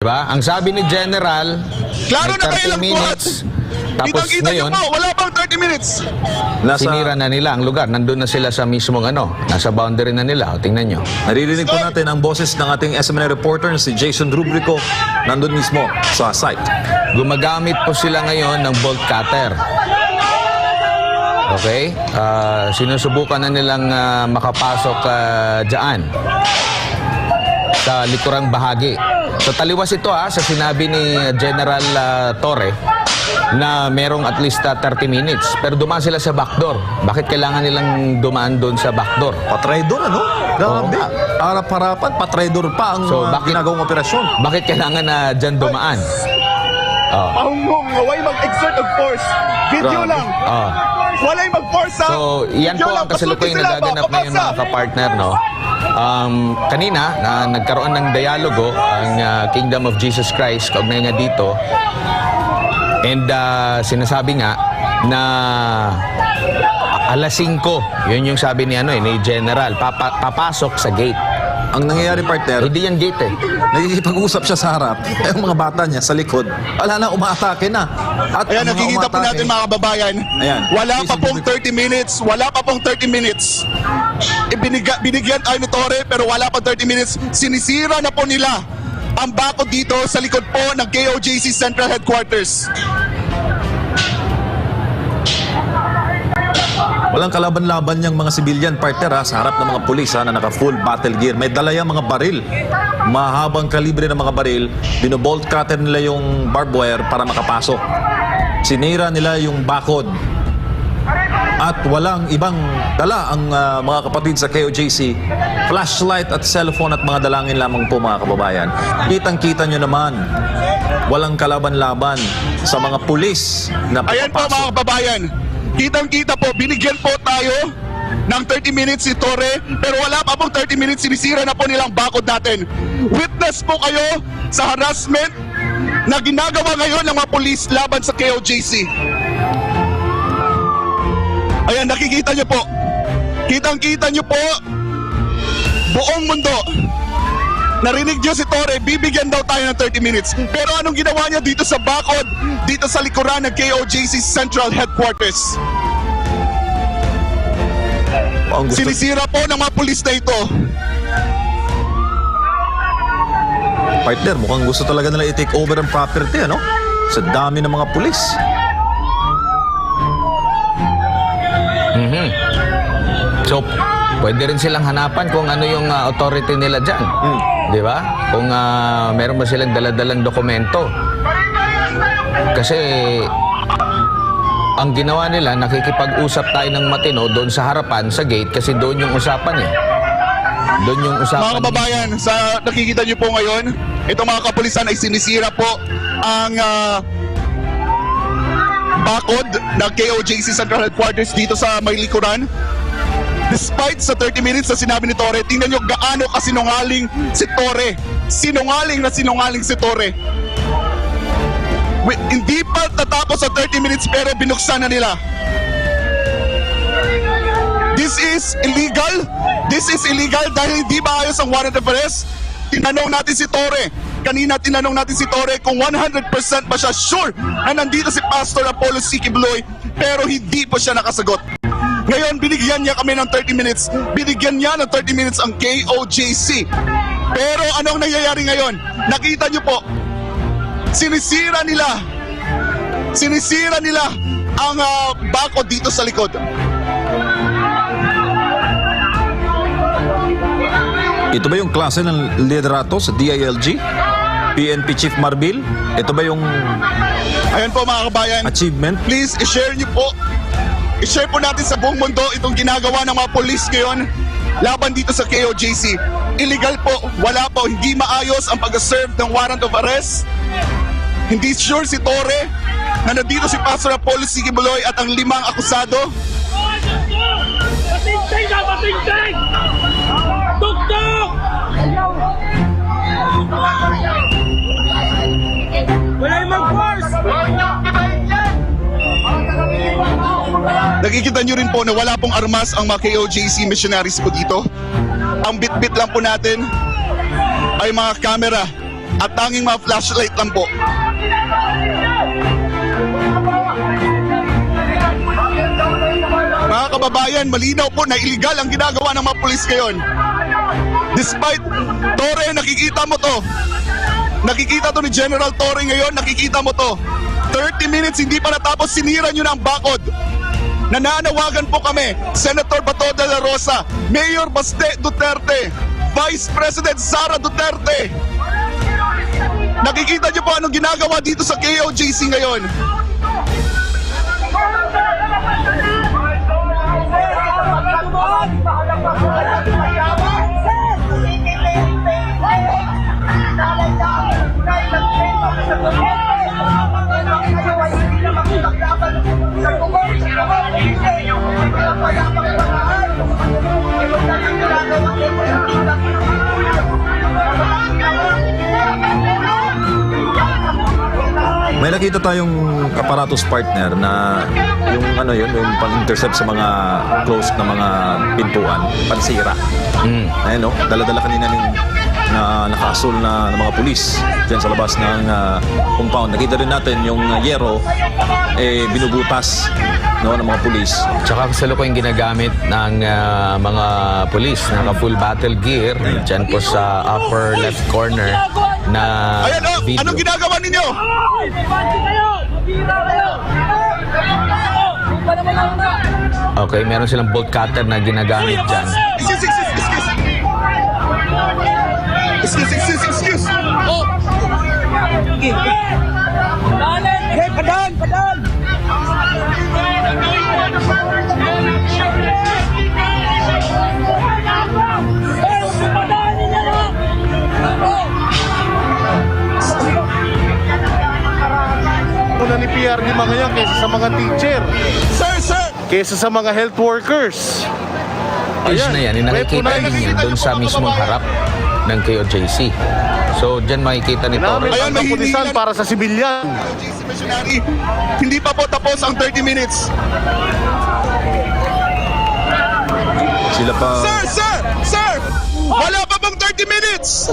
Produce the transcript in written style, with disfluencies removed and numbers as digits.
Diba? Ang sabi ni General, Klaro na 30 kayo lang minutes. Tapos Kitang-kita ngayon, nyo po, wala pang 30 minutes. sinira na nila ang lugar. Nandun na sila sa mismong nasa boundary na nila. O, tingnan nyo. Naririnig po natin ang boses ng ating SMNI reporter na si Jason Rubrico nandun mismo sa site. Gumagamit po sila ngayon ng bolt cutter. Okay? Sinusubukan na nilang makapasok dyan sa likurang bahagi. So taliwas ito sa sinabi ni General Torre na merong at least 30 minutes. Pero dumaan sila sa backdoor. Bakit kailangan nilang dumaan doon sa backdoor? Patraydor, ano? Grabe. Harap-harapan, patraydor pa ang ginagawang operasyon. Bakit kailangan na dyan dumaan? Pahungong, way mag-exert of force. Video Grabe. lang. Walay mag-force ha. So, yan Video po lang. ang kasalukuyang Pasulti sila, nagaganap ngayon papasa. mga kapartner, no? Kanina, nagkaroon ng dialogo ang Kingdom of Jesus Christ, kaugnay nga dito. And sinasabi nga na alas 5, yun yung sabi ni ni General, papasok sa gate. Ang nangyayari, partner, Hindi yan gate nakikipag-usap siya sa harap. Eh, ang mga bata niya sa likod, wala na, umaatake na. At Ayan, ang mga nakikita po umaatake, natin mga kababayan. Ayan. Wala pa Jason pong Rubrico. 30 minutes. Wala pa pong 30 minutes. Binigyan tayo ni Torre pero wala pa 30 minutes. Sinisira na po nila ang bakod dito sa likod po ng KOJC Central Headquarters. Walang kalaban-laban niyang mga sibilyan, partner, sa harap ng mga pulis na naka-full battle gear. May dala yung mga baril. Mahabang kalibre ng mga baril. Binobolt cutter nila yung barbed wire para makapasok. Sinira nila yung bakod. At walang ibang dala ang mga kapatid sa KOJC. Flashlight at cellphone at mga dalangin lamang po, mga kababayan. Kitang-kita nyo naman, walang kalaban-laban sa mga pulis na Ayan po mga papasok. kababayan. Kitang-kita po, binigyan po tayo ng 30 minutes si Torre pero wala pa pong 30 minutes, sinisira na po nilang bakod natin. Witness po kayo sa harassment na ginagawa ngayon ng mga pulis laban sa KOJC. Ayan, nakikita nyo po. Kitang-kita nyo po, buong mundo. Narinig nyo si Torre, bibigyan daw tayo ng 30 minutes. Pero anong ginawa niya dito sa bakod, dito sa likuran ng KOJC Central Headquarters? Ang gusto, Sinisira po ng mga pulis na ito. partner, mukhang gusto talaga nila i-take over ang property, ano? Sa dami ng mga pulis. So, pwede rin silang hanapan kung ano yung authority nila dyan. Di ba? Kung meron ba silang daladalang dokumento. Kasi, ang ginawa nila, nakikipag-usap tayo ng matino doon sa harapan, sa gate, kasi doon yung usapan Doon yung usapan. Mga kababayan, sa nakikita nyo po ngayon, itong mga kapulisan ay sinisira po ang bakod ng KOJC Central Headquarters dito sa may likuran. Despite sa 30 minutes na sinabi ni Torre, tingnan nyo gaano kasinungaling si Torre. Sinungaling na sinungaling si Torre. Hindi pa tatapos sa 30 minutes pero binuksan na nila. This is illegal. This is illegal dahil hindi maayos ang warrant of arrest. Tinanong natin si Torre. Kanina tinanong natin si Torre kung 100% ba siya sure na nandito si Pastor Apollo C. Quiboloy, pero hindi pa siya nakasagot. Ngayon, binigyan niya kami ng 30 minutes. Binigyan niya ng 30 minutes ang KOJC. Pero anong nangyayari ngayon? Nakita niyo po, sinisira nila ang bakod dito sa likod. Ito ba yung klase ng liderato sa DILG? PNP Chief Marbil? Ito ba yung Ayan po mga kabayan. achievement? Please, i-share niyo po. I-share po natin sa buong mundo itong ginagawa ng mga polis ngayon laban dito sa KOJC. Illegal po, wala po, hindi maayos ang pag-serve ng warrant of arrest. Hindi sure si Torre na nandito si Pastor Apollo C. Quiboloy at ang 5 akusado. Matintay na! Matintay! Tuktok! Wala yung mag-force! Nakikita nyo rin po na wala pong armas ang mga KOJC missionaries po dito. Ang bit-bit lang po natin ay mga camera at tanging mga flashlight lang po. Mga kababayan, malinaw po na illegal ang ginagawa ng mga pulis ngayon. Despite, Torre, nakikita mo to. Nakikita to ni General Torre ngayon, nakikita mo to. 30 minutes, hindi pa natapos, sinira nyo na ang bakod. Nananawagan po kami, Senator Bato de la Rosa, Mayor Baste Duterte, Vice President Sara Duterte. Nakikita nyo po anong ginagawa dito sa KOJC ngayon. May nakita tayong aparatus partner na yung pang-intercept sa mga closed na mga pintuan, pansira. Ayun, no? Dala-dala kanina na naka-asul na mga pulis dyan sa labas ng compound. Nakita rin natin yung yero binubutas, no, ng mga pulis. Tsaka kasalukuyang ginagamit ng mga pulis, naka-full battle gear, dyan po sa upper left corner na Ayan o, video. anong ginagawa ninyo? Pati kayo! Mabira kayo! Lupa naman lang na! Okay, meron silang bolt cutter na ginagamit dyan. Excuse. Oh! Padan! Hey, padan! Padan! Hey, padanin niya na! Una ni PR di mga yan kaysa sa mga teacher, Sir! kaysa sa mga health workers. Ayos na yan, nakikita din yan doon sa mismong harap ng KOJC. So, dyan makikita ni Torre. Ginamit ang may kapulisan hinihilan. para sa sibilyan. KOJC missionary, hindi pa po tapos ang 30 minutes. Sila pa... Sir! Wala pa bang 30 minutes?